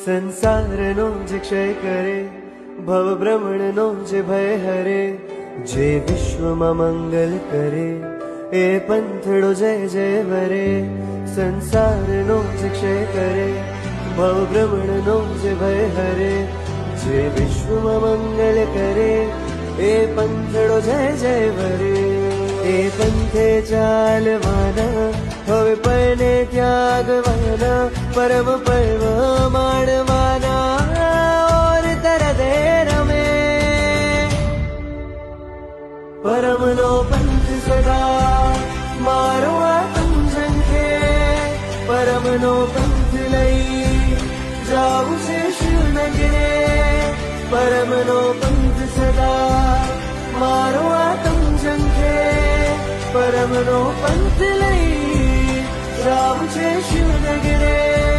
સંસારનો જે ક્ષય કરે, ભવ ભ્રમણનો જે ભય હરે, જે વિશ્વમાં મંગલ કરે એ પંથડો જય જય વરે. સંસારનો જે ક્ષય કરે, ભવ ભ્રમણનો જે ભય હરે, જે વિશ્વમાં મંગલ કરે એ પંથડો જય જય વરે. એ પંથે ચાલવાના, હવે પને ત્યાગવાના, પરમ પર્વ માણવાના ઓર તરદે રમે. પરમનો પંથ સદા મારો આત્મ ઝંખે, પરમનો પંથ લઈ જાવું છે શિવનગરે. પરમનો પંથ સદા મારો આત્મ ઝંખે, પરમનો પંથ લઈ જાવું છે શિવનગરે.